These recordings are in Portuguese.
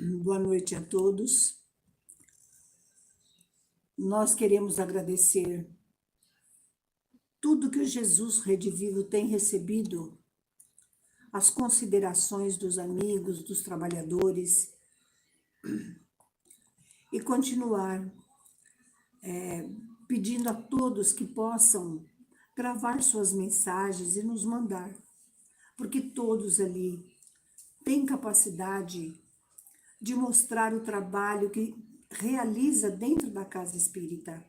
Boa noite a todos. Nós queremos agradecer tudo que o Jesus Redivivo tem recebido, as considerações dos amigos, dos trabalhadores, e continuar pedindo a todos que possam gravar suas mensagens e nos mandar, porque todos ali têm capacidade de mostrar o trabalho que realiza dentro da casa espírita.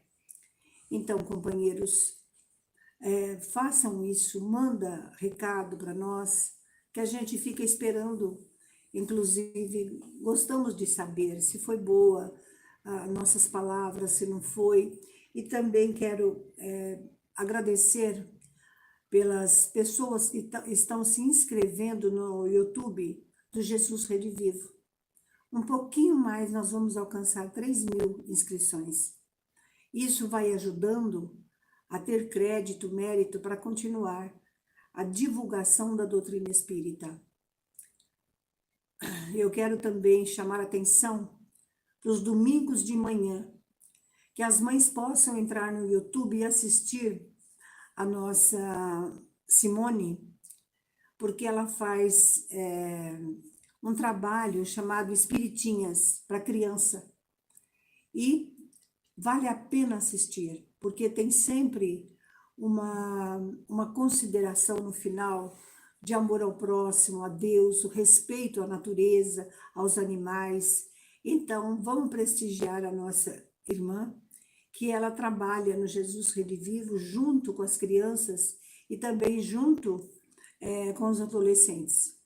Então, companheiros, façam isso, manda recado para nós, que a gente fica esperando. Inclusive, gostamos de saber se foi boa nossas palavras, se não foi. E também quero agradecer pelas pessoas que estão se inscrevendo no YouTube do Jesus Redivivo. Um pouquinho mais, nós vamos alcançar 3.000 inscrições. Isso vai ajudando a ter crédito, mérito para continuar a divulgação da doutrina espírita. Eu quero também chamar a atenção para os domingos de manhã, que as mães possam entrar no YouTube e assistir a nossa Simone, porque ela faz um trabalho chamado Espiritinhas para criança. E vale a pena assistir, porque tem sempre uma consideração no final de amor ao próximo, a Deus, o respeito à natureza, aos animais. Então, vamos prestigiar a nossa irmã, que ela trabalha no Jesus Redivivo junto com as crianças e também junto com os adolescentes.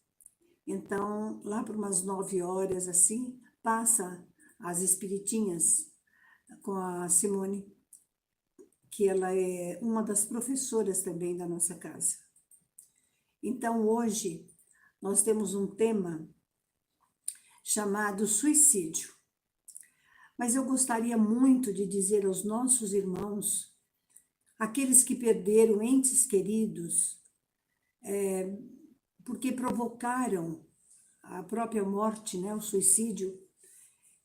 Então, lá por umas 9 horas, assim, passa as Espiritinhas com a Simone, que ela é uma das professoras também da nossa casa. Então, hoje, nós temos um tema chamado suicídio. Mas eu gostaria muito de dizer aos nossos irmãos, aqueles que perderam entes queridos, porque provocaram a própria morte, né, o suicídio,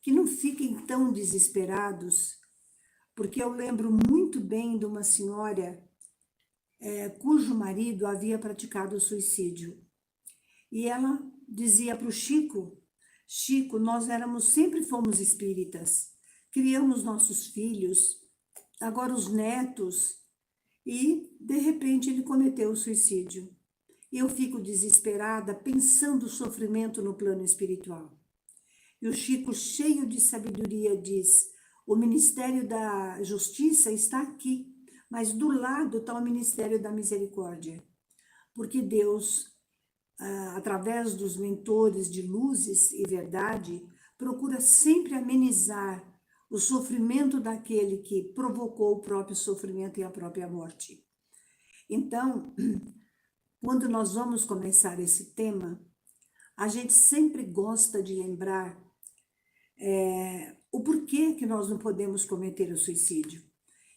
que não fiquem tão desesperados, porque eu lembro muito bem de uma senhora cujo marido havia praticado o suicídio. E ela dizia para o Chico, Chico, nós sempre fomos espíritas, criamos nossos filhos, agora os netos, e de repente ele cometeu o suicídio. Eu fico desesperada pensando o sofrimento no plano espiritual. E o Chico, cheio de sabedoria, diz, o Ministério da Justiça está aqui, mas do lado está o Ministério da Misericórdia. Porque Deus, através dos mentores de luzes e verdade, procura sempre amenizar o sofrimento daquele que provocou o próprio sofrimento e a própria morte. Então, quando nós vamos começar esse tema, a gente sempre gosta de lembrar o porquê que nós não podemos cometer o suicídio.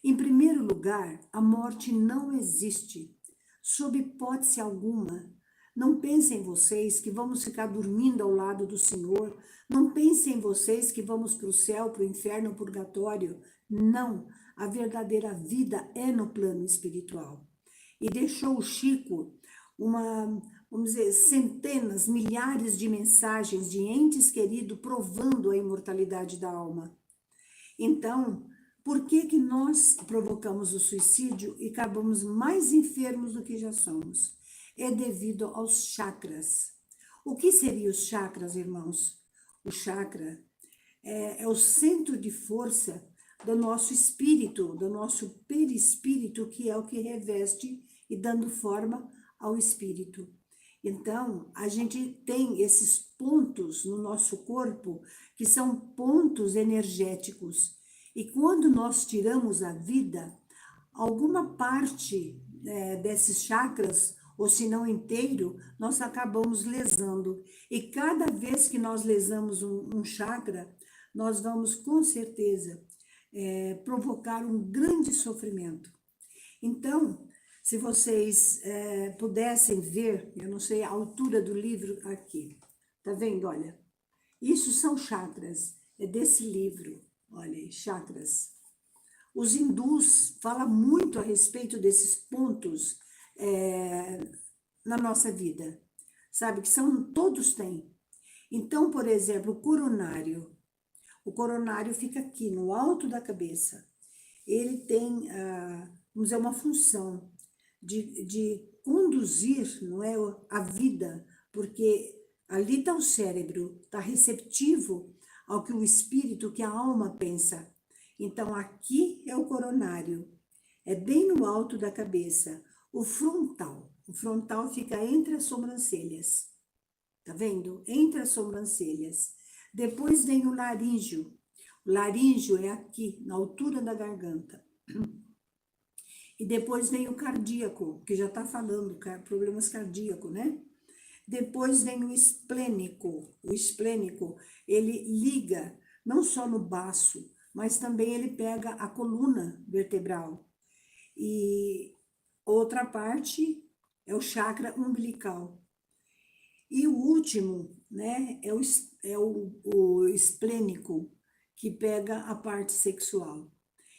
Em primeiro lugar, a morte não existe, sob hipótese alguma. Não pensem vocês que vamos ficar dormindo ao lado do Senhor, não pensem vocês que vamos para o céu, para o inferno, para o purgatório. Não, a verdadeira vida é no plano espiritual. E deixou o Chico vamos dizer, centenas, milhares de mensagens de entes queridos provando a imortalidade da alma. Então, por que nós provocamos o suicídio e acabamos mais enfermos do que já somos? É devido aos chakras. O que seriam os chakras, irmãos? O chakra é o centro de força do nosso espírito, do nosso perispírito, que é o que reveste e dando forma ao espírito. Então, a gente tem esses pontos no nosso corpo, que são pontos energéticos. E quando nós tiramos a vida, alguma parte desses chakras, ou se não inteiro, nós acabamos lesando. E cada vez que nós lesamos um chakra, nós vamos, com certeza, provocar um grande sofrimento. Então, se vocês pudessem ver, eu não sei a altura do livro aqui, tá vendo? Olha, Isso são chakras, é desse livro, olha aí, chakras. Os hindus falam muito a respeito desses pontos na nossa vida, sabe? Que são, todos têm. Então, por exemplo, o coronário fica aqui, no alto da cabeça. Ele tem, vamos dizer, uma função de conduzir, não é, a vida, porque ali está o cérebro, está receptivo ao que o espírito, que a alma pensa. Então, aqui é o coronário, é bem no alto da cabeça. O frontal fica entre as sobrancelhas, tá vendo? Entre as sobrancelhas. Depois vem o laríngeo. O laríngeo é aqui, na altura da garganta. E depois vem o cardíaco, que já está falando, problemas cardíacos, né? Depois vem o esplênico. O esplênico, ele liga não só no baço, mas também ele pega a coluna vertebral. E outra parte é o chakra umbilical. E o último, né, é o esplênico, que pega a parte sexual.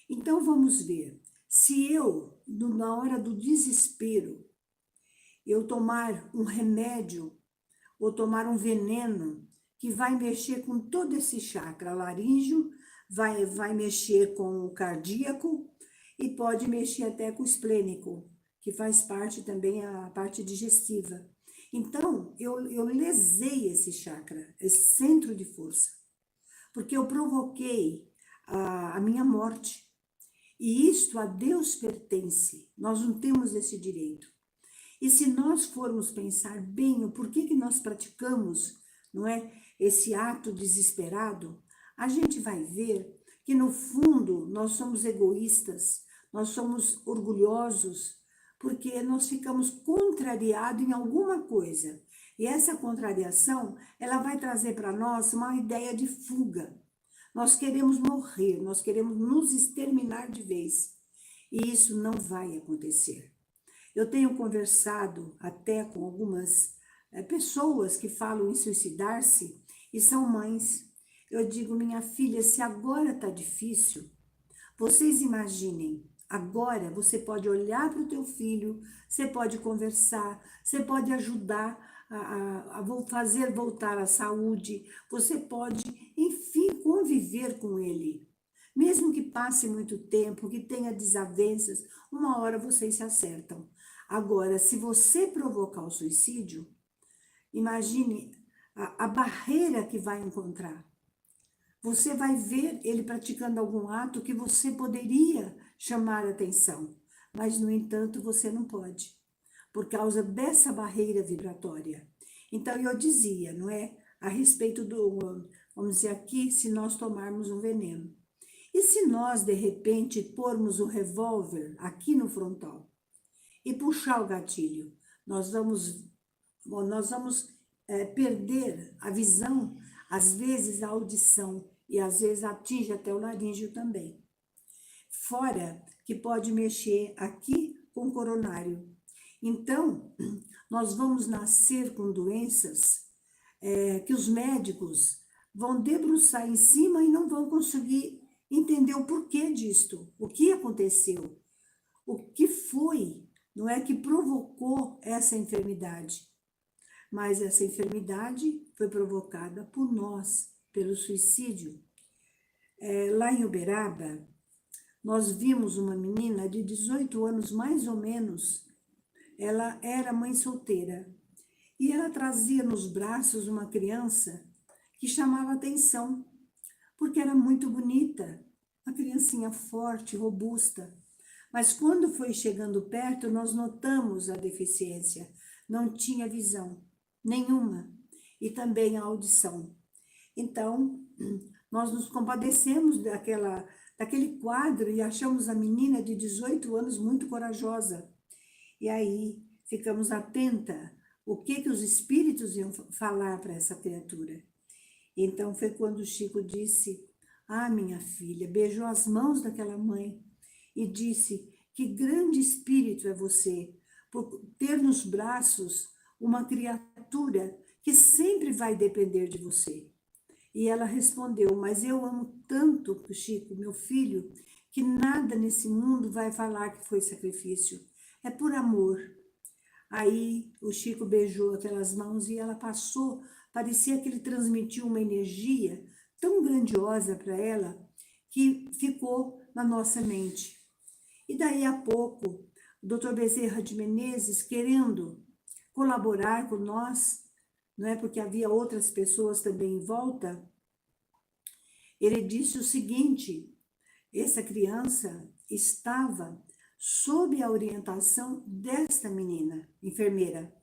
Então, vamos ver. Se eu, na hora do desespero, eu tomar um remédio ou tomar um veneno que vai mexer com todo esse chakra laríngeo, vai mexer com o cardíaco e pode mexer até com o esplênico, que faz parte também a parte digestiva. Então, eu lesei esse chakra, esse centro de força, porque eu provoquei a minha morte. E isto a Deus pertence, nós não temos esse direito. E se nós formos pensar bem o porquê que nós praticamos, não é, esse ato desesperado, a gente vai ver que no fundo nós somos egoístas, nós somos orgulhosos, porque nós ficamos contrariados em alguma coisa. E essa contrariação, ela vai trazer para nós uma ideia de fuga. Nós queremos morrer, nós queremos nos exterminar de vez. E isso não vai acontecer. Eu tenho conversado até com algumas pessoas que falam em suicidar-se e são mães. Eu digo, minha filha, se agora está difícil, vocês imaginem, agora você pode olhar para o teu filho, você pode conversar, você pode ajudar a fazer voltar a saúde, você pode, enfim, conviver com ele. Mesmo que passe muito tempo, que tenha desavenças, uma hora vocês se acertam. Agora, se você provocar o suicídio, imagine a barreira que vai encontrar. Você vai ver ele praticando algum ato que você poderia chamar a atenção, mas, no entanto, você não pode, por causa dessa barreira vibratória. Então, eu dizia, não é? A respeito do, vamos dizer aqui, se nós tomarmos um veneno. E se nós, de repente, pormos o revólver aqui no frontal e puxar o gatilho, nós vamos perder a visão, às vezes a audição, e às vezes atinge até o laríngeo também. Fora que pode mexer aqui com o coronário. Então, nós vamos nascer com doenças que os médicos vão debruçar em cima e não vão conseguir entender o porquê disto, o que aconteceu, o que foi, não é, que provocou essa enfermidade. Mas essa enfermidade foi provocada por nós, pelo suicídio. Lá em Uberaba, nós vimos uma menina de 18 anos, mais ou menos. Ela era mãe solteira. E ela trazia nos braços uma criança que chamava atenção, porque era muito bonita, uma criancinha forte, robusta. Mas quando foi chegando perto, nós notamos a deficiência. Não tinha visão nenhuma, e também a audição. Então, nós nos compadecemos daquele quadro e achamos a menina de 18 anos muito corajosa. E aí ficamos atenta o que os espíritos iam falar para essa criatura. Então foi quando o Chico disse, minha filha, beijou as mãos daquela mãe e disse, que grande espírito é você, por ter nos braços uma criatura que sempre vai depender de você. E ela respondeu, mas eu amo tanto o Chico, meu filho, que nada nesse mundo vai falar que foi sacrifício. É por amor. Aí o Chico beijou aquelas mãos e ela passou, parecia que ele transmitiu uma energia tão grandiosa para ela que ficou na nossa mente. E daí a pouco, o Dr. Bezerra de Menezes, querendo colaborar com nós, não é porque havia outras pessoas também em volta, ele disse o seguinte: essa criança estava sob a orientação desta menina, enfermeira.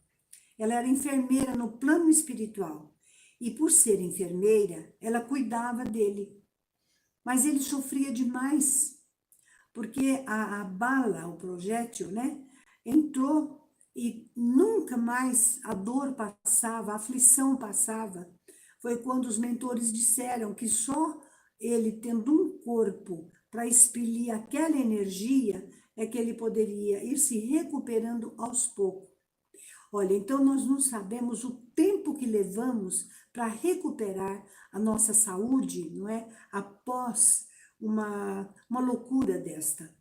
Ela era enfermeira no plano espiritual. E por ser enfermeira, ela cuidava dele. Mas ele sofria demais, porque a bala, o projétil, né, entrou e nunca mais a dor passava, a aflição passava. Foi quando os mentores disseram que só ele tendo um corpo para expelir aquela energia é que ele poderia ir se recuperando aos poucos. Olha, então nós não sabemos o tempo que levamos para recuperar a nossa saúde, não é? Após uma loucura desta.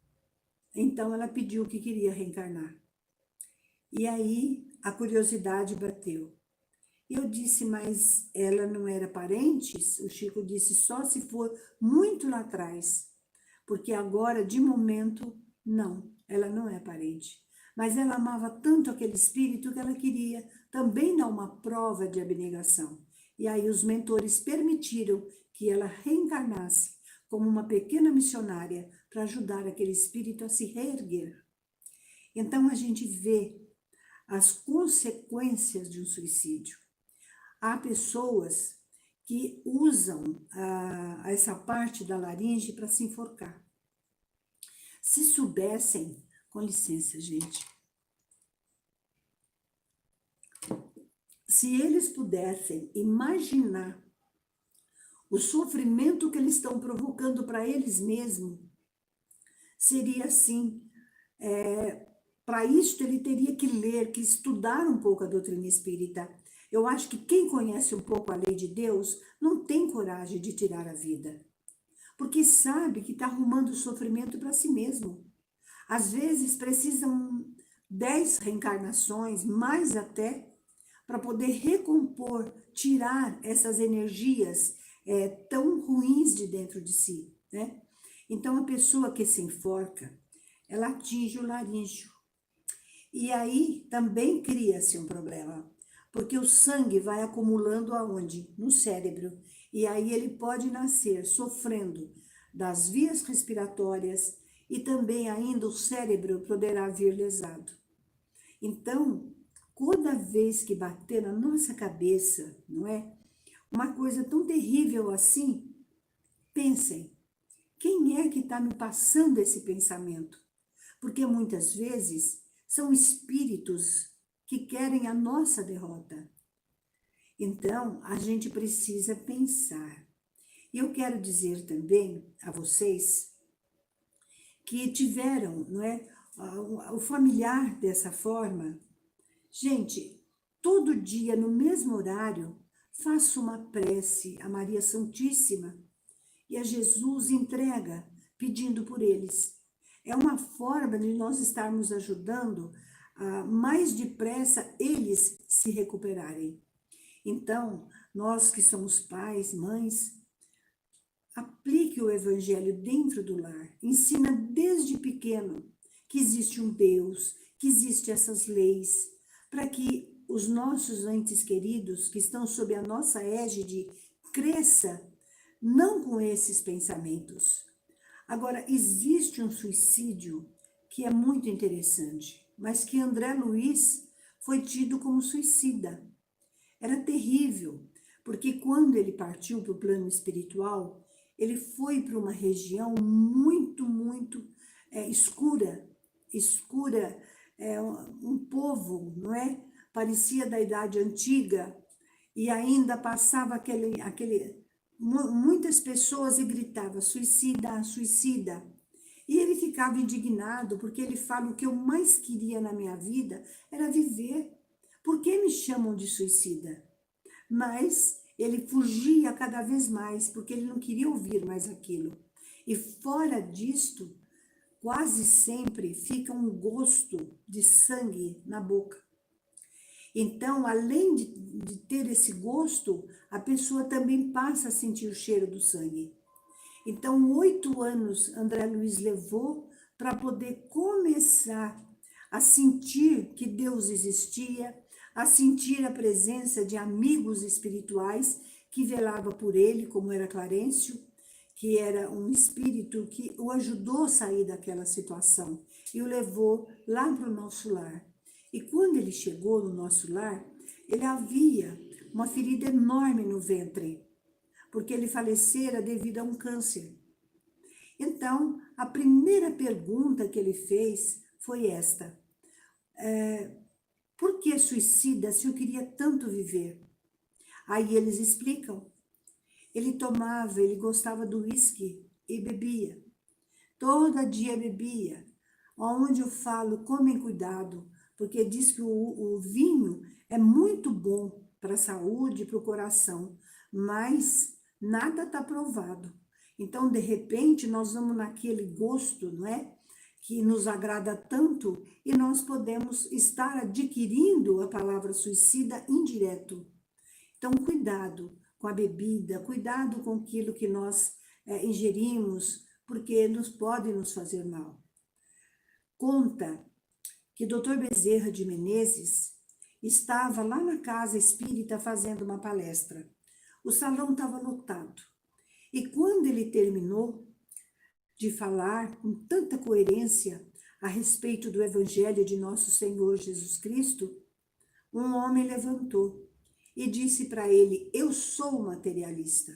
Então ela pediu que queria reencarnar. E aí a curiosidade bateu. Eu disse, mas ela não era parente? O Chico disse, só se for muito lá atrás. Porque agora, de momento, não, ela não é parente. Mas ela amava tanto aquele espírito que ela queria também dar uma prova de abnegação. E aí os mentores permitiram que ela reencarnasse como uma pequena missionária para ajudar aquele espírito a se reerguer. Então a gente vê as consequências de um suicídio. Há pessoas que usam essa parte da laringe para se enforcar. Se soubessem, com licença, gente, se eles pudessem imaginar o sofrimento que eles estão provocando para eles mesmos, seria assim. Para isso, ele teria que ler, que estudar um pouco a doutrina espírita. Eu acho que quem conhece um pouco a lei de Deus não tem coragem de tirar a vida, porque sabe que está arrumando sofrimento para si mesmo. Às vezes precisam 10 reencarnações, mais até, para poder recompor, tirar essas energias tão ruins de dentro de si, né? Então, a pessoa que se enforca, ela atinge o laríngeo. E aí também cria-se um problema, porque o sangue vai acumulando aonde? No cérebro. E aí ele pode nascer sofrendo das vias respiratórias e também ainda o cérebro poderá vir lesado. Então, toda vez que bater na nossa cabeça, não é? Uma coisa tão terrível assim, pensem, quem é que está me passando esse pensamento? Porque muitas vezes são espíritos que querem a nossa derrota. Então, a gente precisa pensar. E eu quero dizer também a vocês que tiveram, não é, o familiar dessa forma. Gente, todo dia, no mesmo horário, faço uma prece a Maria Santíssima e a Jesus entrega, pedindo por eles. É uma forma de nós estarmos ajudando mais depressa eles se recuperarem. Então, nós que somos pais, mães, aplique o evangelho dentro do lar. Ensina desde pequeno que existe um Deus, que existem essas leis, para que os nossos entes queridos, que estão sob a nossa égide, cresça não com esses pensamentos. Agora, existe um suicídio que é muito interessante, mas que André Luiz foi tido como suicida. Era terrível, porque quando ele partiu para o plano espiritual, ele foi para uma região muito escura, um povo, não é? Parecia da Idade Antiga, e ainda passava muitas pessoas e gritava, suicida, suicida. E ele ficava indignado, porque ele fala, o que eu mais queria na minha vida era viver. Por que me chamam de suicida? Mas ele fugia cada vez mais, porque ele não queria ouvir mais aquilo. E fora disto, quase sempre fica um gosto de sangue na boca. Então, além de ter esse gosto, a pessoa também passa a sentir o cheiro do sangue. Então, 8 anos André Luiz levou para poder começar a sentir que Deus existia, a sentir a presença de amigos espirituais que velava por ele, como era Clarencio, que era um espírito que o ajudou a sair daquela situação e o levou lá para o nosso lar. E quando ele chegou no nosso lar, ele havia uma ferida enorme no ventre, porque ele falecera devido a um câncer. Então, a primeira pergunta que ele fez foi esta: por que suicida se eu queria tanto viver? Aí eles explicam. Ele gostava do uísque e bebia. Todo dia bebia. Onde eu falo, comem cuidado, porque diz que o vinho é muito bom para a saúde, para o coração, mas nada está provado. Então, de repente, nós vamos naquele gosto, não é? Que nos agrada tanto, e nós podemos estar adquirindo a palavra suicida indireto. Então, cuidado com a bebida, cuidado com aquilo que nós ingerimos, porque pode nos fazer mal. Conta que Dr. Bezerra de Menezes estava lá na casa espírita fazendo uma palestra. O salão estava lotado. E quando ele terminou de falar com tanta coerência a respeito do Evangelho de nosso Senhor Jesus Cristo, um homem levantou e disse para ele: eu sou materialista.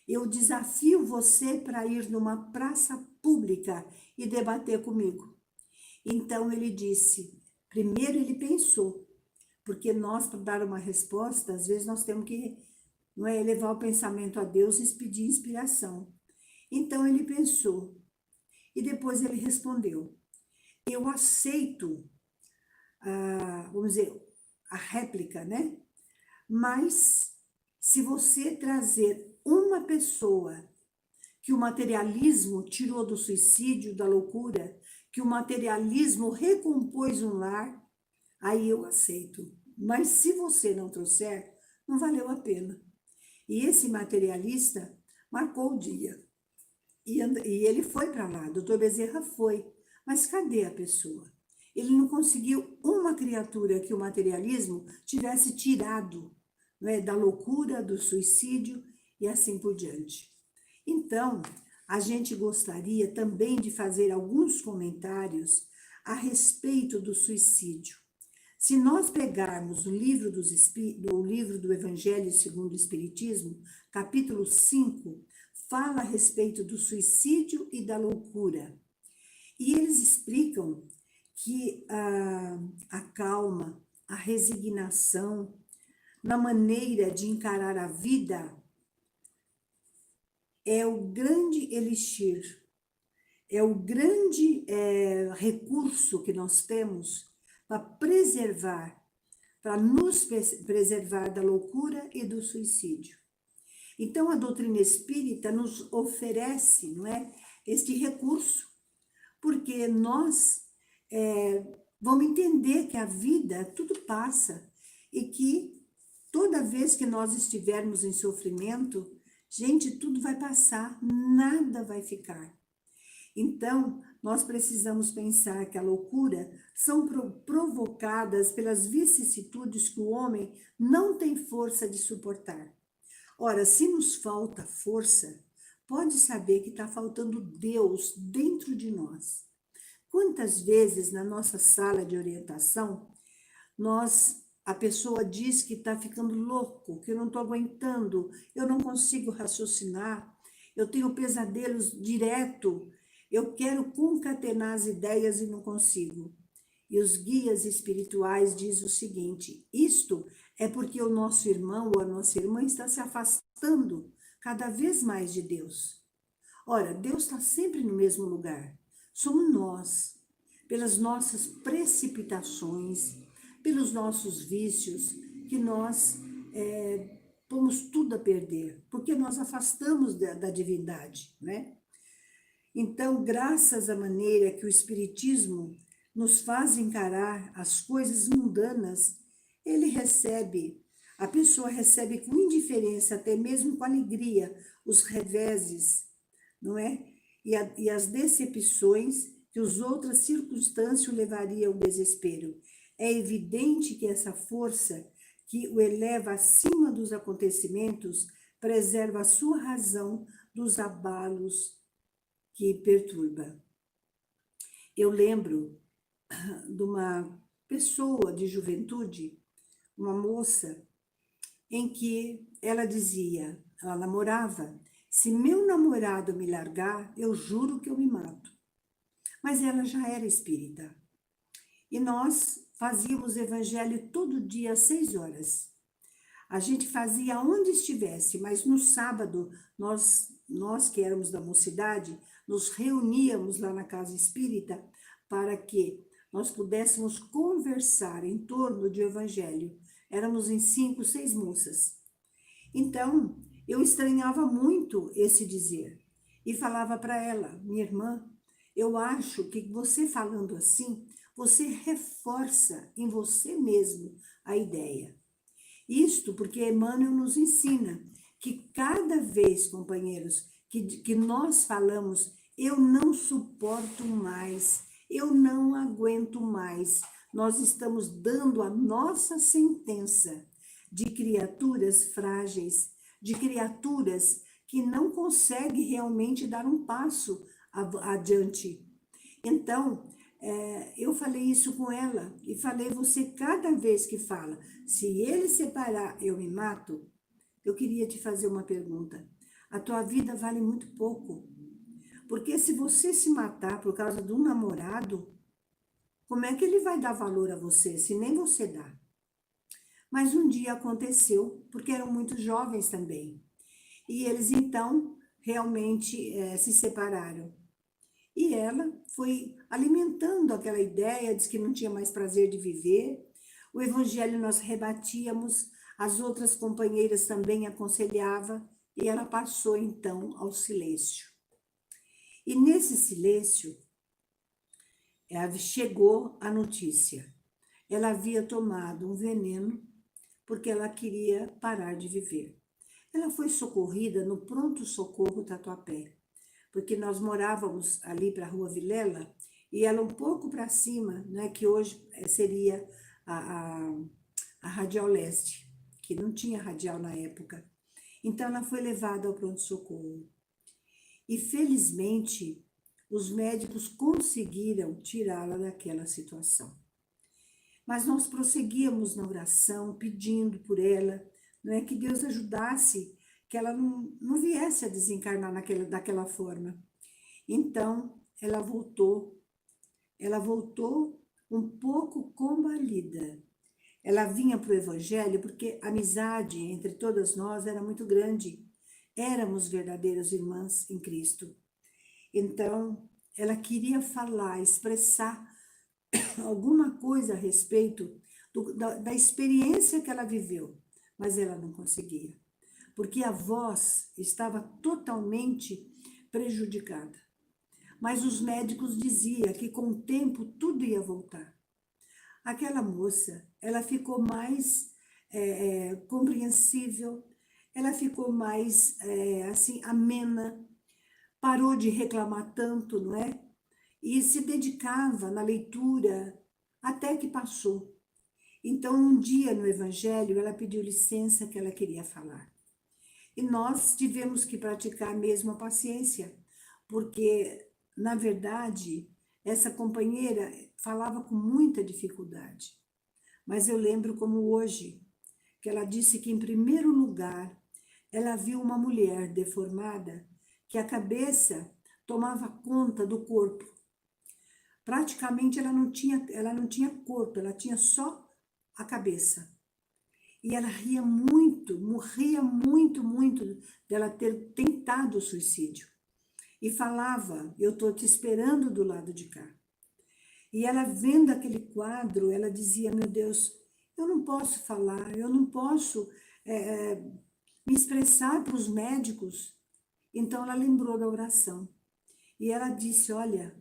Eu desafio você para ir numa praça pública e debater comigo. Então ele disse, primeiro ele pensou, porque nós, para dar uma resposta, às vezes nós temos que, não é, elevar o pensamento a Deus e pedir inspiração. Então ele pensou, e depois ele respondeu: eu aceito, vamos dizer, a réplica, né? Mas se você trazer uma pessoa que o materialismo tirou do suicídio, da loucura, que o materialismo recompôs um lar, aí eu aceito. Mas se você não trouxer, não valeu a pena. E esse materialista marcou o dia. E ele foi para lá, doutor Bezerra foi. Mas cadê a pessoa? Ele não conseguiu uma criatura que o materialismo tivesse tirado, não é, da loucura, do suicídio e assim por diante. Então, a gente gostaria também de fazer alguns comentários a respeito do suicídio. Se nós pegarmos o livro do Evangelho segundo o Espiritismo, capítulo 5, fala a respeito do suicídio e da loucura. E eles explicam que a calma, a resignação, na maneira de encarar a vida, é o grande elixir, é o grande recurso que nós temos para preservar, para nos preservar da loucura e do suicídio. Então, a doutrina espírita nos oferece, não é, este recurso, porque nós vamos entender que a vida, tudo passa, e que toda vez que nós estivermos em sofrimento, gente, tudo vai passar, nada vai ficar. Então, nós precisamos pensar que a loucura são provocadas pelas vicissitudes que o homem não tem força de suportar. Ora, se nos falta força, pode saber que está faltando Deus dentro de nós. Quantas vezes na nossa sala de orientação, a pessoa diz que está ficando louco, que eu não estou aguentando, eu não consigo raciocinar, eu tenho pesadelos direto, eu quero concatenar as ideias e não consigo. E os guias espirituais dizem o seguinte: isto é porque o nosso irmão ou a nossa irmã está se afastando cada vez mais de Deus. Ora, Deus está sempre no mesmo lugar. Somos nós, pelas nossas precipitações, pelos nossos vícios, que nós pomos tudo a perder, porque nós afastamos da divindade, né? Então, graças à maneira que o Espiritismo nos faz encarar as coisas mundanas, a pessoa recebe com indiferença, até mesmo com alegria, os reveses, não é? E as decepções que as outras circunstâncias o levariam ao desespero. É evidente que essa força que o eleva acima dos acontecimentos preserva a sua razão dos abalos que perturba. Eu lembro de uma pessoa de juventude, uma moça, em que ela dizia, ela namorava, se meu namorado me largar, eu juro que eu me mato. Mas ela já era espírita. E nós fazíamos evangelho todo dia às 6 horas. A gente fazia onde estivesse, mas no sábado, nós que éramos da mocidade, nos reuníamos lá na casa espírita para que nós pudéssemos conversar em torno do evangelho. Éramos em 5, 6 moças. Então, eu estranhava muito esse dizer e falava para ela, minha irmã, eu acho que você falando assim, você reforça em você mesmo a ideia. Isto porque Emmanuel nos ensina que cada vez, companheiros, que nós falamos, eu não suporto mais, eu não aguento mais, nós estamos dando a nossa sentença de criaturas frágeis, de criaturas que não conseguem realmente dar um passo adiante. Então, eu falei isso com ela e falei, você cada vez que fala, se ele separar, eu me mato, eu queria te fazer uma pergunta. A tua vida vale muito pouco. Porque se você se matar por causa de um namorado, como é que ele vai dar valor a você, se nem você dá? Mas um dia aconteceu, porque eram muito jovens também. E eles, então, realmente se separaram. E ela foi alimentando aquela ideia, de que não tinha mais prazer de viver. O evangelho nós rebatíamos, as outras companheiras também aconselhavam, e ela passou, então, ao silêncio. E nesse silêncio, chegou a notícia. Ela havia tomado um veneno porque ela queria parar de viver. Ela foi socorrida no pronto-socorro Tatuapé, porque nós morávamos ali para a Rua Vilela, e ela um pouco para cima, né, que hoje seria a Radial Leste, que não tinha radial na época. Então ela foi levada ao pronto-socorro. E felizmente, os médicos conseguiram tirá-la daquela situação. Mas nós prosseguíamos na oração, pedindo por ela, não é, que Deus ajudasse, que ela não viesse a desencarnar daquela forma. Então, ela voltou um pouco combalida. Ela vinha para o Evangelho porque a amizade entre todas nós era muito grande. Éramos verdadeiras irmãs em Cristo. Então, ela queria falar, expressar alguma coisa a respeito da experiência que ela viveu, mas ela não conseguia, porque a voz estava totalmente prejudicada. Mas os médicos diziam que com o tempo tudo ia voltar. Aquela moça, ela ficou mais compreensível, ela ficou mais assim amena, parou de reclamar tanto, não é? E se dedicava na leitura, até que passou. Então, um dia no Evangelho, ela pediu licença que ela queria falar. E nós tivemos que praticar mesmo a paciência, porque, na verdade, essa companheira falava com muita dificuldade. Mas eu lembro como hoje, que ela disse que, em primeiro lugar, ela viu uma mulher deformada, que a cabeça tomava conta do corpo. Praticamente ela não tinha corpo, ela tinha só a cabeça. E ela ria muito, morria muito, muito dela ter tentado o suicídio. E falava, eu estou te esperando do lado de cá. E ela vendo aquele quadro, ela dizia, meu Deus, eu não posso falar, eu não posso me expressar para os médicos. Então ela lembrou da oração. E ela disse, olha,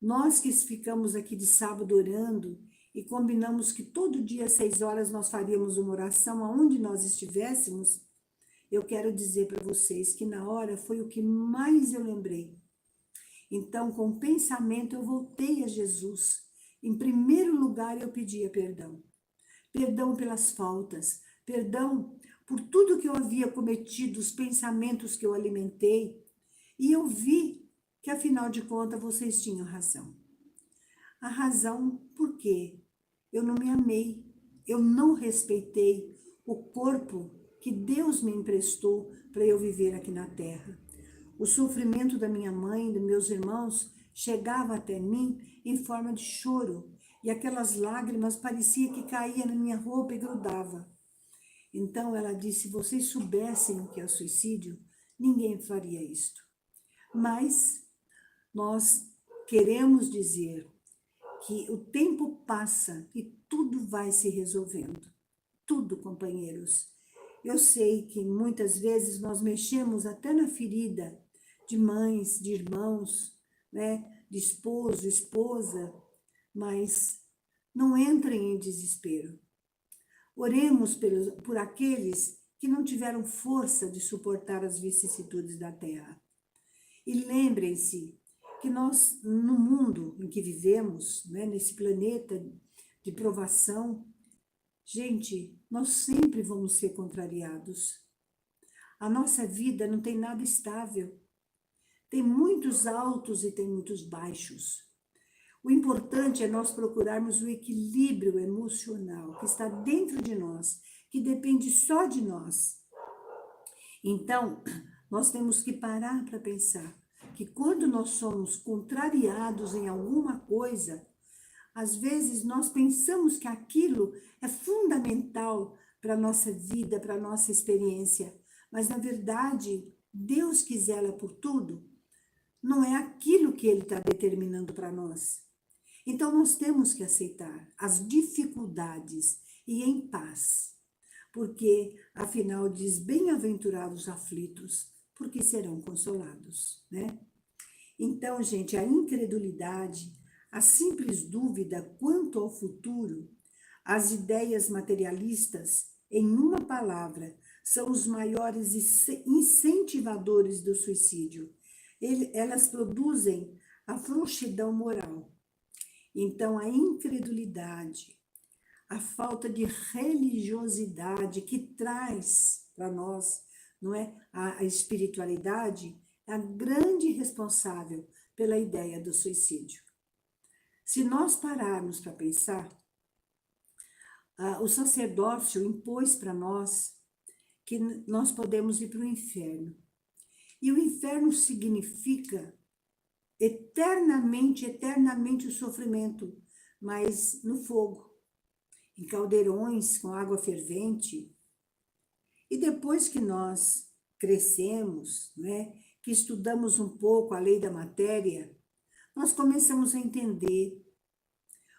nós que ficamos aqui de sábado orando e combinamos que todo dia às 6 horas nós faríamos uma oração aonde nós estivéssemos, eu quero dizer para vocês que na hora foi o que mais eu lembrei. Então, com o pensamento, eu voltei a Jesus. Em primeiro lugar, eu pedia perdão. Perdão pelas faltas, perdão por tudo que eu havia cometido, os pensamentos que eu alimentei. E eu vi que, afinal de contas, vocês tinham razão. A razão por quê? Eu não me amei, eu não respeitei o corpo que Deus me emprestou para eu viver aqui na terra. O sofrimento da minha mãe, dos meus irmãos, chegava até mim em forma de choro, e aquelas lágrimas parecia que caía na minha roupa e grudava. Então ela disse, se vocês soubessem o que é suicídio, ninguém faria isto. Mas nós queremos dizer que o tempo passa e tudo vai se resolvendo. Tudo, companheiros. Eu sei que muitas vezes nós mexemos até na ferida de mães, de irmãos, né, de esposo, esposa, mas não entrem em desespero. Oremos por aqueles que não tiveram força de suportar as vicissitudes da terra. E lembrem-se que nós, no mundo em que vivemos, né, nesse planeta de provação, gente, nós sempre vamos ser contrariados. A nossa vida não tem nada estável. Tem muitos altos e tem muitos baixos. O importante é nós procurarmos o equilíbrio emocional que está dentro de nós, que depende só de nós. Então, nós temos que parar para pensar que quando nós somos contrariados em alguma coisa, às vezes nós pensamos que aquilo é fundamental para a nossa vida, para a nossa experiência, mas na verdade, Deus que zela por tudo, não é aquilo que Ele está determinando para nós. Então nós temos que aceitar as dificuldades e em paz, porque afinal diz, bem-aventurados aflitos, porque serão consolados, né? Então, gente, a incredulidade, a simples dúvida quanto ao futuro, as ideias materialistas, em uma palavra, são os maiores incentivadores do suicídio. Elas produzem a frouxidão moral. Então, a incredulidade, a falta de religiosidade que traz para nós, não é, a espiritualidade, é a grande responsável pela ideia do suicídio. Se nós pararmos para pensar, o sacerdócio impôs para nós que nós podemos ir para o inferno. E o inferno significa eternamente o sofrimento, mas no fogo, em caldeirões com água fervente. E depois que nós crescemos, né, que estudamos um pouco a lei da matéria, nós começamos a entender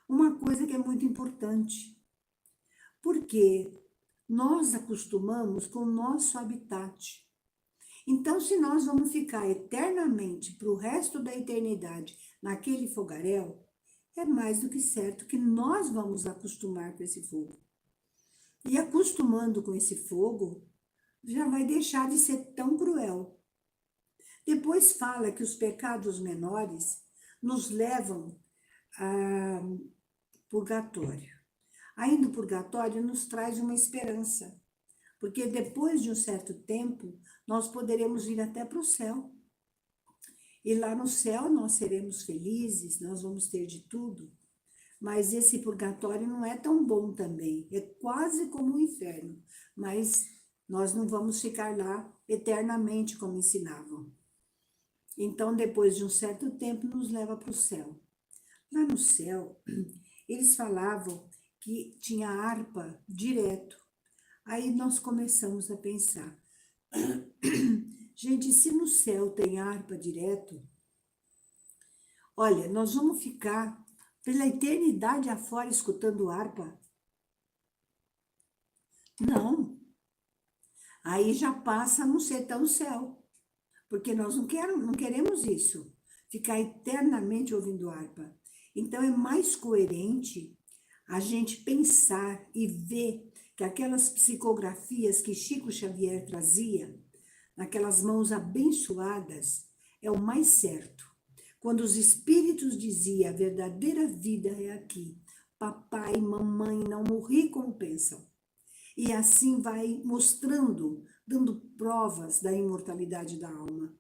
uma coisa que é muito importante. Porque nós acostumamos com o nosso habitat. Então, se nós vamos ficar eternamente, para o resto da eternidade, naquele fogaréu, é mais do que certo que nós vamos acostumar com esse fogo. E acostumando com esse fogo, já vai deixar de ser tão cruel. Depois fala que os pecados menores nos levam a purgatório. Ainda o purgatório nos traz uma esperança, porque depois de um certo tempo, nós poderemos ir até para o céu. E lá no céu nós seremos felizes, nós vamos ter de tudo. Mas esse purgatório não é tão bom também, é quase como o inferno. Mas nós não vamos ficar lá eternamente como ensinavam. Então, depois de um certo tempo, nos leva para o céu. Lá no céu, eles falavam que tinha harpa direto. Aí nós começamos a pensar, gente, se no céu tem harpa direto, olha, nós vamos ficar pela eternidade afora escutando harpa? Não. Aí já passa a não ser tão céu, porque nós não queremos isso, ficar eternamente ouvindo harpa. Então é mais coerente a gente pensar e ver que aquelas psicografias que Chico Xavier trazia, naquelas mãos abençoadas, é o mais certo. Quando os espíritos diziam a verdadeira vida é aqui, papai e mamãe não morri como pensam. E assim vai mostrando, dando provas da imortalidade da alma.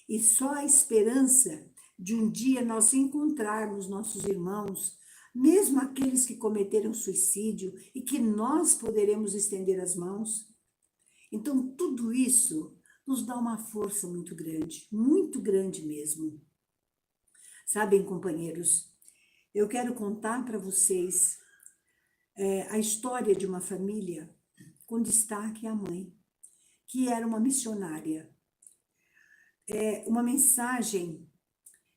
E só a esperança de um dia nós encontrarmos nossos irmãos, mesmo aqueles que cometeram suicídio, e que nós poderemos estender as mãos. Então, tudo isso nos dá uma força muito grande mesmo. Sabem, companheiros, eu quero contar para vocês a história de uma família com destaque à mãe, que era uma missionária. Uma mensagem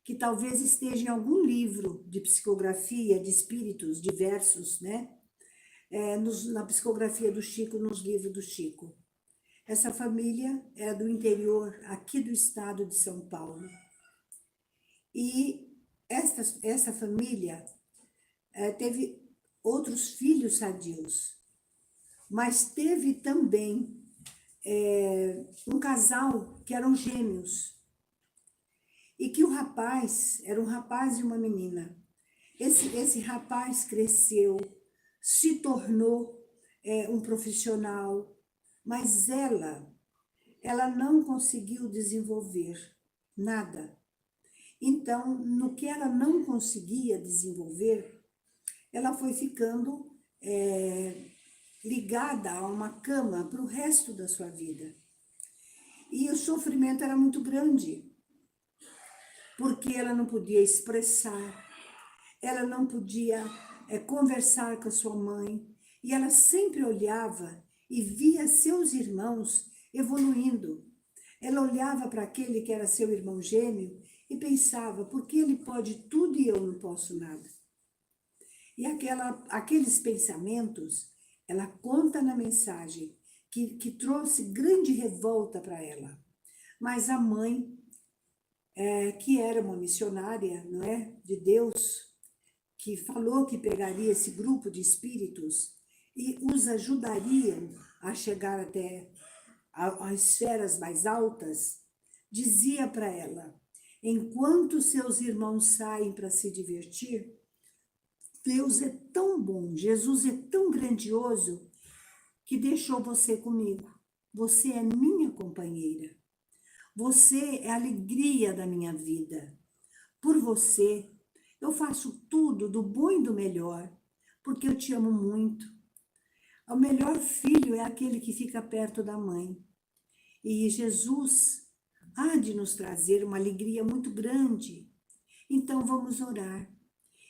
que talvez esteja em algum livro de psicografia de espíritos diversos, né? Na psicografia do Chico, nos livros do Chico. Essa família era do interior, aqui do estado de São Paulo. E essa família teve outros filhos sadios, mas teve também um casal que eram gêmeos, e que o rapaz, era um rapaz e uma menina. Esse rapaz cresceu, se tornou um profissional, mas ela não conseguiu desenvolver nada. Então, no que ela não conseguia desenvolver, ela foi ficando ligada a uma cama para o resto da sua vida. E o sofrimento era muito grande, porque ela não podia expressar, ela não podia conversar com a sua mãe, e ela sempre olhava e via seus irmãos evoluindo. Ela olhava para aquele que era seu irmão gêmeo e pensava, por que ele pode tudo e eu não posso nada? E aqueles pensamentos, ela conta na mensagem, que trouxe grande revolta para ela. Mas a mãe, que era uma missionária, não é, de Deus, que falou que pegaria esse grupo de espíritos e os ajudariam a chegar até as esferas mais altas, dizia para ela, enquanto seus irmãos saem para se divertir, Deus é tão bom, Jesus é tão grandioso, que deixou você comigo. Você é minha companheira. Você é a alegria da minha vida. Por você, eu faço tudo do bom e do melhor, porque eu te amo muito. O melhor filho é aquele que fica perto da mãe. E Jesus há de nos trazer uma alegria muito grande. Então vamos orar.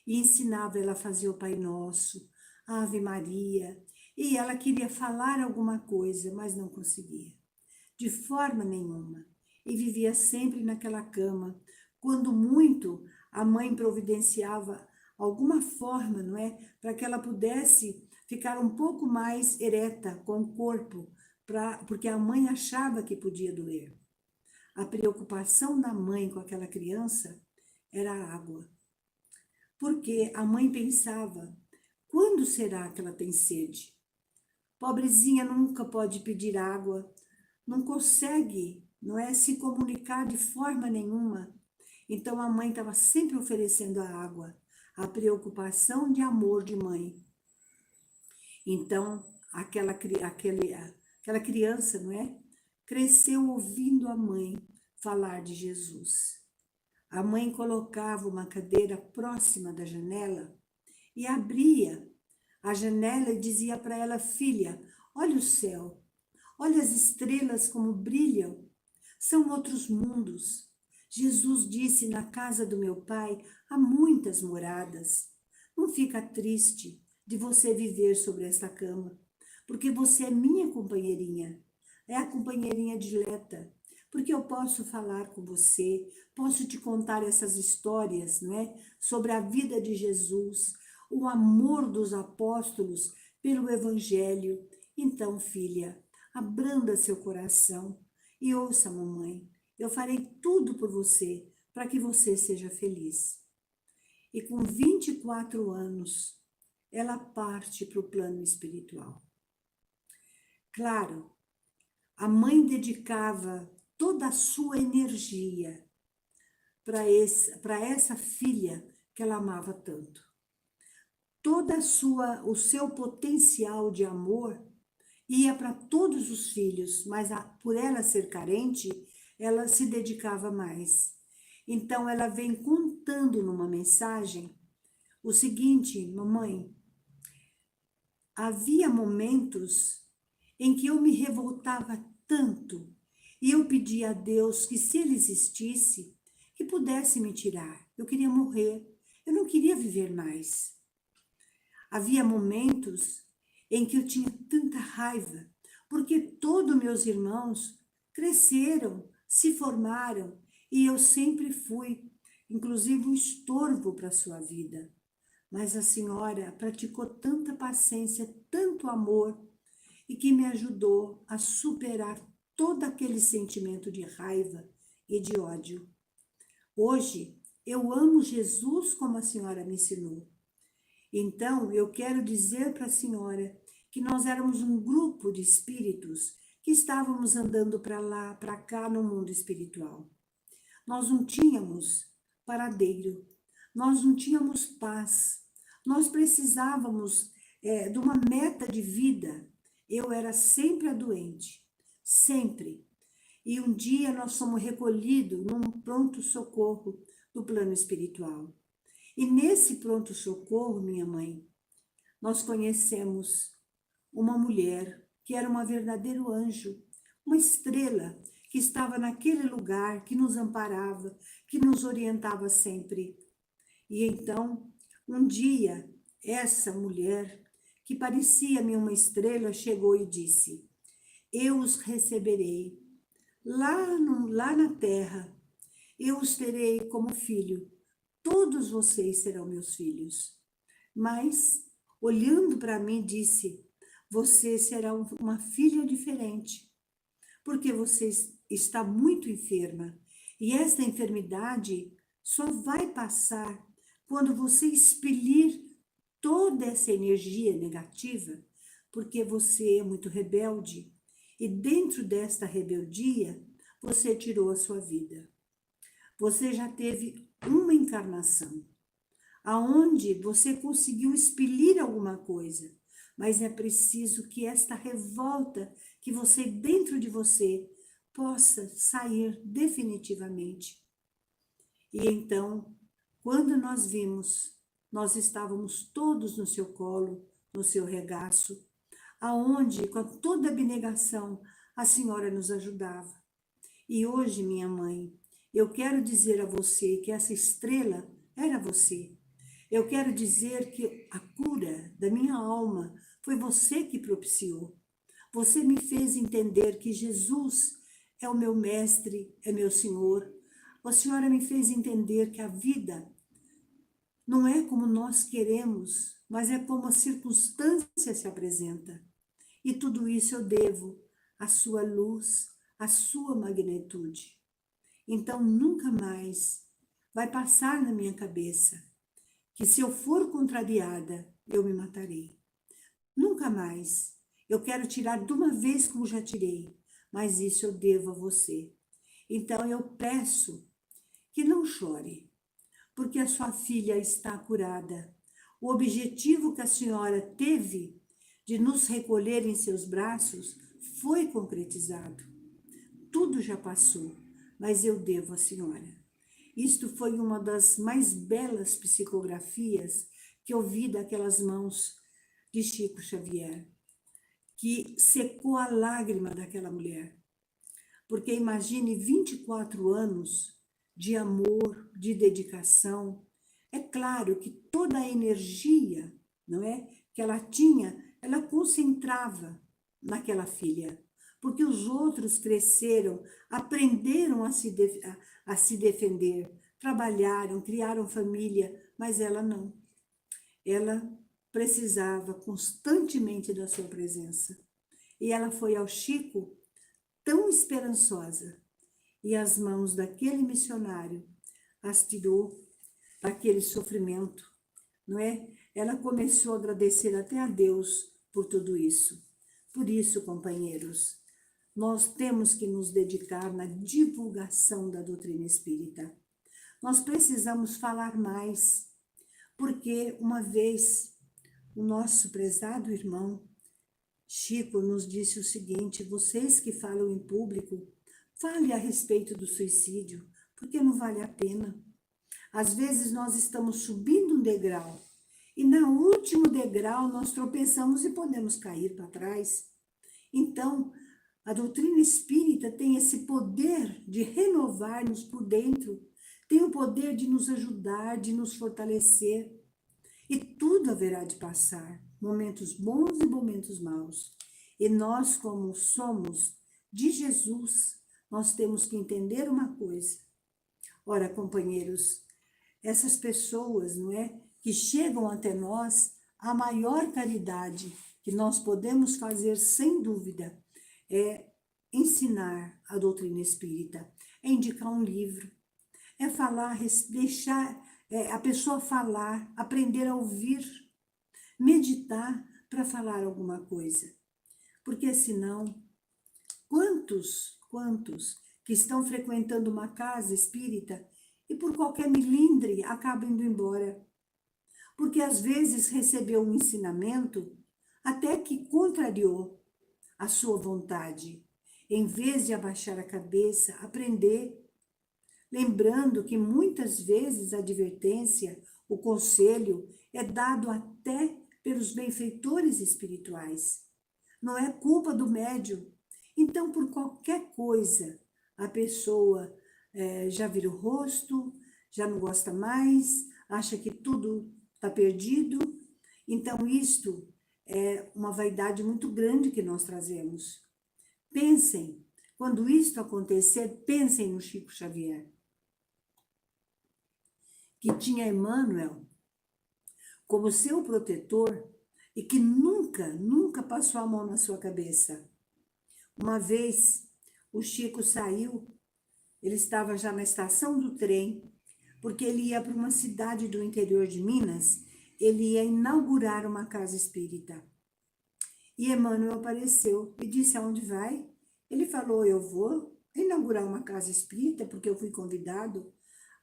E ensinava ela a fazer o Pai Nosso, a Ave Maria. E ela queria falar alguma coisa, mas não conseguia. De forma nenhuma. E vivia sempre naquela cama. Quando muito, a mãe providenciava alguma forma, não é? Para que ela pudesse ficar um pouco mais ereta com o corpo, porque a mãe achava que podia doer. A preocupação da mãe com aquela criança era a água. Porque a mãe pensava, quando será que ela tem sede? Pobrezinha nunca pode pedir água, não consegue, não é, se comunicar de forma nenhuma. Então a mãe estava sempre oferecendo a água, a preocupação de amor de mãe. Então aquela criança, não é, cresceu ouvindo a mãe falar de Jesus. A mãe colocava uma cadeira próxima da janela e abria a janela e dizia para ela, filha, olha o céu, olha as estrelas como brilham, são outros mundos. Jesus disse, na casa do meu pai há muitas moradas. Não fica triste de você viver sobre esta cama, porque você é minha companheirinha, é a companheirinha dileta, porque eu posso falar com você, posso te contar essas histórias, não é? Sobre a vida de Jesus, o amor dos apóstolos pelo Evangelho. Então, filha, abranda seu coração e ouça, mamãe, eu farei tudo por você, para que você seja feliz. E com 24 anos, ela parte para o plano espiritual. Claro, a mãe dedicava toda a sua energia para essa filha que ela amava tanto. O seu potencial de amor ia para todos os filhos, mas por ela ser carente, ela se dedicava mais. Então, ela vem contando numa mensagem o seguinte: mamãe, havia momentos em que eu me revoltava tanto e eu pedia a Deus que, se ele existisse, que pudesse me tirar. Eu queria morrer, eu não queria viver mais. Havia momentos em que eu tinha tanta raiva, porque todos meus irmãos cresceram, se formaram, e eu sempre fui, inclusive, um estorvo para a sua vida. Mas a senhora praticou tanta paciência, tanto amor, e que me ajudou a superar todo aquele sentimento de raiva e de ódio. Hoje, eu amo Jesus como a senhora me ensinou. Então, eu quero dizer para a senhora que nós éramos um grupo de espíritos que estávamos andando para lá, para cá no mundo espiritual. Nós não tínhamos paradeiro, nós não tínhamos paz, nós precisávamos de uma meta de vida. Eu era sempre a doente, sempre. E um dia nós fomos recolhidos num pronto-socorro do plano espiritual. E nesse pronto-socorro, minha mãe, nós conhecemos uma mulher que era um verdadeiro anjo, uma estrela que estava naquele lugar, que nos amparava, que nos orientava sempre. E então, um dia, essa mulher, que parecia-me uma estrela, chegou e disse: eu os receberei lá na terra, eu os terei como filho. Todos vocês serão meus filhos. Mas, olhando para mim, disse: você será uma filha diferente, porque você está muito enferma. E esta enfermidade só vai passar quando você expelir toda essa energia negativa, porque você é muito rebelde. E dentro desta rebeldia, você tirou a sua vida. Você já teve uma encarnação, aonde você conseguiu expelir alguma coisa, mas é preciso que esta revolta que você dentro de você possa sair definitivamente. E então, quando nós vimos, nós estávamos todos no seu colo, no seu regaço, aonde com toda abnegação a senhora nos ajudava. E hoje, minha mãe, eu quero dizer a você que essa estrela era você. Eu quero dizer que a cura da minha alma foi você que propiciou. Você me fez entender que Jesus é o meu mestre, é meu Senhor. A senhora me fez entender que a vida não é como nós queremos, mas é como a circunstância se apresenta. E tudo isso eu devo à sua luz, à sua magnitude. Então, nunca mais vai passar na minha cabeça que, se eu for contrariada, eu me matarei. Nunca mais. Eu quero tirar de uma vez como já tirei, mas isso eu devo a você. Então, eu peço que não chore, porque a sua filha está curada. O objetivo que a senhora teve de nos recolher em seus braços foi concretizado. Tudo já passou, mas eu devo à senhora. Isto foi uma das mais belas psicografias que eu vi daquelas mãos de Chico Xavier, que secou a lágrima daquela mulher. Porque imagine 24 anos de amor, de dedicação. É claro que toda a energia, não é, que ela tinha, ela concentrava naquela filha. Porque os outros cresceram, aprenderam a se defender, trabalharam, criaram família, mas ela não. Ela precisava constantemente da sua presença. E ela foi ao Chico tão esperançosa, e as mãos daquele missionário as tirou daquele sofrimento, não é? Ela começou a agradecer até a Deus por tudo isso. Por isso, companheiros, nós temos que nos dedicar na divulgação da doutrina espírita. Nós precisamos falar mais, porque uma vez o nosso prezado irmão Chico nos disse o seguinte: vocês que falam em público, fale a respeito do suicídio, porque não vale a pena. Às vezes nós estamos subindo um degrau e no último degrau nós tropeçamos e podemos cair para trás. Então, a doutrina espírita tem esse poder de renovar-nos por dentro, tem o poder de nos ajudar, de nos fortalecer. E tudo haverá de passar, momentos bons e momentos maus. E nós, como somos de Jesus, nós temos que entender uma coisa. Ora, companheiros, essas pessoas, não é, que chegam até nós, a maior caridade que nós podemos fazer, sem dúvida, é ensinar a doutrina espírita, é indicar um livro, é falar, deixar a pessoa falar, aprender a ouvir, meditar para falar alguma coisa. Porque senão, quantos que estão frequentando uma casa espírita e por qualquer milindre acabam indo embora? Porque às vezes recebeu um ensinamento até que contrariou a sua vontade. Em vez de abaixar a cabeça, aprender, lembrando que muitas vezes a advertência, o conselho é dado até pelos benfeitores espirituais. Não é culpa do médium. Então, por qualquer coisa, a pessoa já vira o rosto, já não gosta mais, acha que tudo está perdido. Então, isto é uma vaidade muito grande que nós trazemos. Pensem, quando isto acontecer, pensem no Chico Xavier, que tinha Emmanuel como seu protetor e que nunca passou a mão na sua cabeça. Uma vez, o Chico saiu, ele estava já na estação do trem, porque ele ia para uma cidade do interior de Minas, ele ia inaugurar uma casa espírita. E Emmanuel apareceu e disse: aonde vai? Ele falou: eu vou inaugurar uma casa espírita, porque eu fui convidado.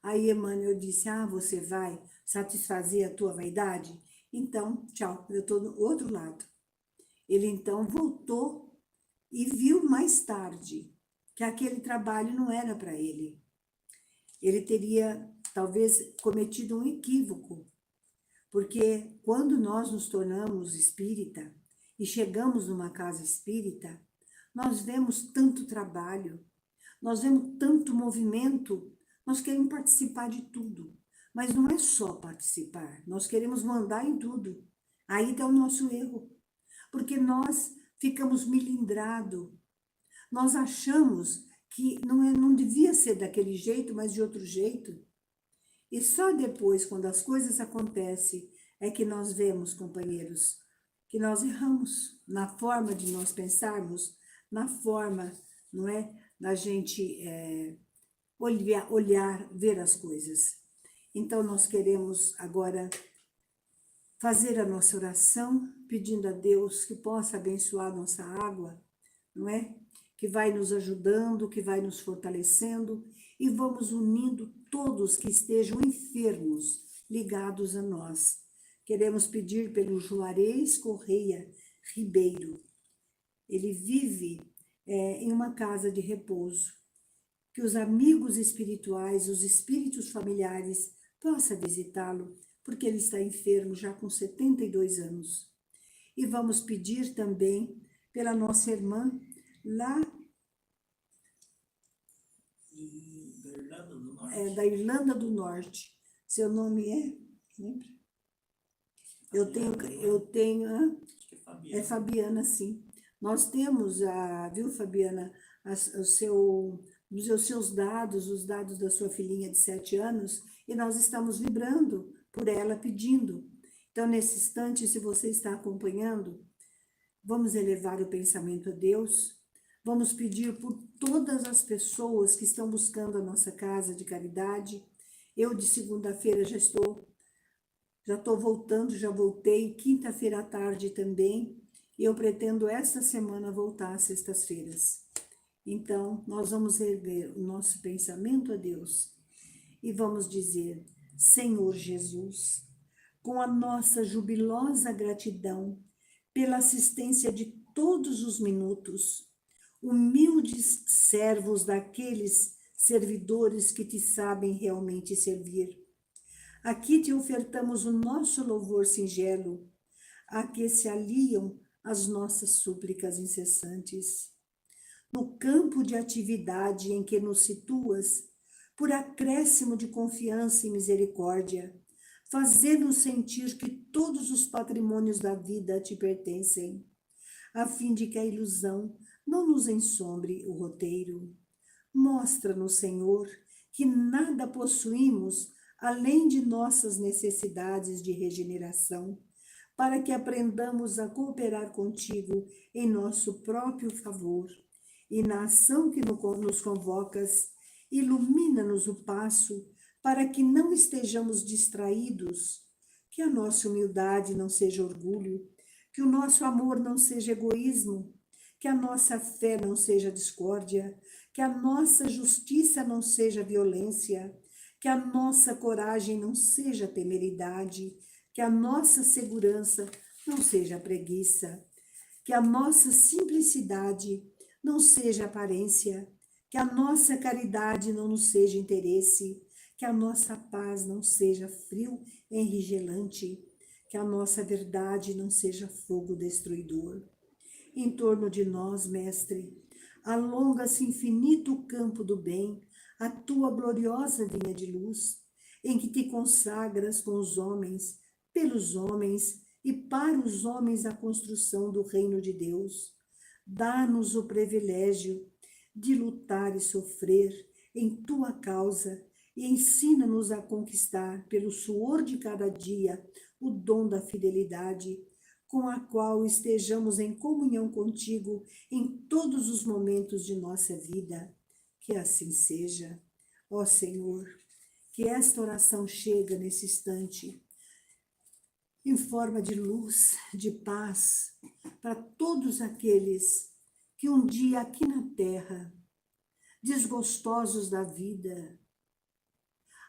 Aí Emmanuel disse: ah, você vai satisfazer a tua vaidade? Então, tchau, eu estou do outro lado. Ele então voltou e viu mais tarde que aquele trabalho não era para ele. Ele teria, talvez, cometido um equívoco, porque quando nós nos tornamos espírita e chegamos numa casa espírita, nós vemos tanto trabalho, nós vemos tanto movimento, nós queremos participar de tudo. Mas não é só participar, nós queremos mandar em tudo. Aí está o nosso erro, porque nós ficamos milindrados, nós achamos que não devia ser daquele jeito, mas de outro jeito. E só depois, quando as coisas acontecem, é que nós vemos, companheiros, que nós erramos na forma de nós pensarmos, na forma, não é, da gente olhar, ver as coisas. Então, nós queremos agora fazer a nossa oração, pedindo a Deus que possa abençoar a nossa água, não é? Que vai nos ajudando, que vai nos fortalecendo, e vamos unindo todos que estejam enfermos, ligados a nós. Queremos pedir pelo Juarez Correia Ribeiro. Ele vive em uma casa de repouso. Que os amigos espirituais, os espíritos familiares, possam visitá-lo, porque ele está enfermo já com 72 anos. E vamos pedir também pela nossa irmã lá da Irlanda do Norte. Seu nome é? Lembra? Eu tenho é Fabiana, sim. Nós temos, viu, Fabiana, os seus dados, os dados da sua filhinha de 7 anos, e nós estamos vibrando por ela, pedindo. Então, nesse instante, se você está acompanhando, Vamos elevar o pensamento a Deus. Vamos pedir por todas as pessoas que estão buscando a nossa casa de caridade. Eu, de segunda-feira, já estou voltando, já voltei. Quinta-feira à tarde também. E eu pretendo esta semana voltar às sextas-feiras. Então, nós vamos erguer o nosso pensamento a Deus e vamos dizer: Senhor Jesus, com a nossa jubilosa gratidão pela assistência de todos os minutos, humildes servos daqueles servidores que te sabem realmente servir. Aqui te ofertamos o nosso louvor singelo, a que se aliam as nossas súplicas incessantes. No campo de atividade em que nos situas, por acréscimo de confiança e misericórdia, fazer-nos sentir que todos os patrimônios da vida te pertencem, a fim de que a ilusão não nos ensombre o roteiro. Mostra-nos, Senhor, que nada possuímos além de nossas necessidades de regeneração, para que aprendamos a cooperar contigo em nosso próprio favor. E na ação que nos convocas, ilumina-nos o passo para que não estejamos distraídos, que a nossa humildade não seja orgulho, que o nosso amor não seja egoísmo, que a nossa fé não seja discórdia, que a nossa justiça não seja violência, que a nossa coragem não seja temeridade, que a nossa segurança não seja preguiça, que a nossa simplicidade não seja aparência, que a nossa caridade não nos seja interesse, que a nossa paz não seja frio enrigelante, que a nossa verdade não seja fogo destruidor. Em torno de nós, Mestre, alonga-se infinito campo do bem, a tua gloriosa vinha de luz, em que te consagras com os homens, pelos homens e para os homens a construção do reino de Deus. Dá-nos o privilégio de lutar e sofrer em tua causa e ensina-nos a conquistar, pelo suor de cada dia, o dom da fidelidade, com a qual estejamos em comunhão contigo em todos os momentos de nossa vida. Que assim seja. Ó Senhor, que esta oração chegue nesse instante em forma de luz, de paz, para todos aqueles que um dia aqui na terra, desgostosos da vida,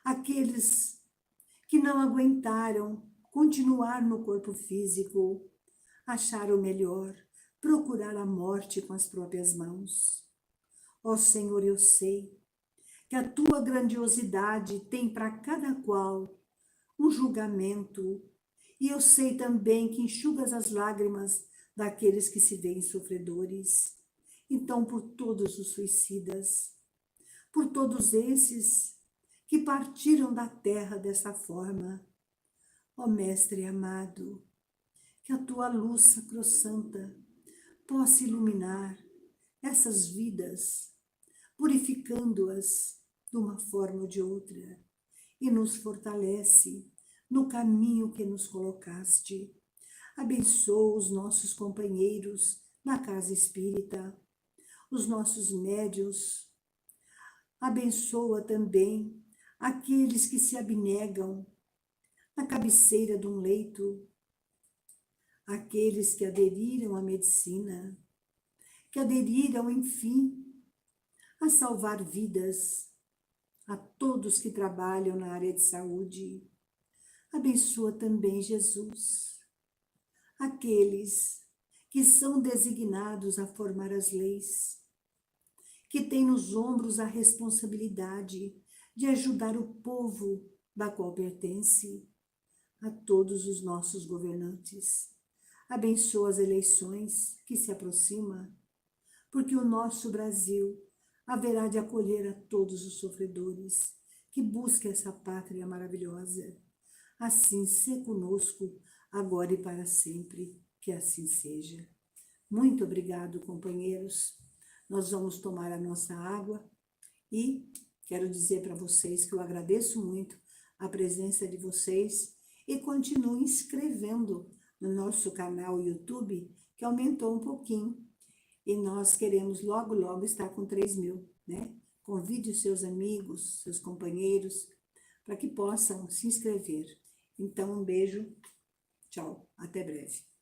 aqueles que não aguentaram continuar no corpo físico, acharam melhor procurar a morte com as próprias mãos. Ó Senhor, eu sei que a tua grandiosidade tem para cada qual um julgamento, e eu sei também que enxugas as lágrimas daqueles que se veem sofredores. Então, por todos os suicidas, por todos esses que partiram da terra dessa forma, ó Mestre amado, que a tua luz sacrossanta possa iluminar essas vidas, purificando-as de uma forma ou de outra, e nos fortalece no caminho que nos colocaste. Abençoa os nossos companheiros na casa espírita, os nossos médios. Abençoa também aqueles que se abnegam na cabeceira de um leito, aqueles que aderiram à medicina, que aderiram, enfim, a salvar vidas, a todos que trabalham na área de saúde. Abençoa também, Jesus, aqueles que são designados a formar as leis, que têm nos ombros a responsabilidade de ajudar o povo da qual pertence, a todos os nossos governantes. Abençoa as eleições que se aproximam, porque o nosso Brasil haverá de acolher a todos os sofredores que busquem essa pátria maravilhosa. Assim se conosco, agora e para sempre, que assim seja. Muito obrigado, companheiros. Nós vamos tomar a nossa água e quero dizer para vocês que eu agradeço muito a presença de vocês e continuem inscrevendo no nosso canal YouTube, que aumentou um pouquinho. E nós queremos logo, logo estar com 3.000, né? Convide os seus amigos, seus companheiros, para que possam se inscrever. Então, um beijo, tchau, até breve.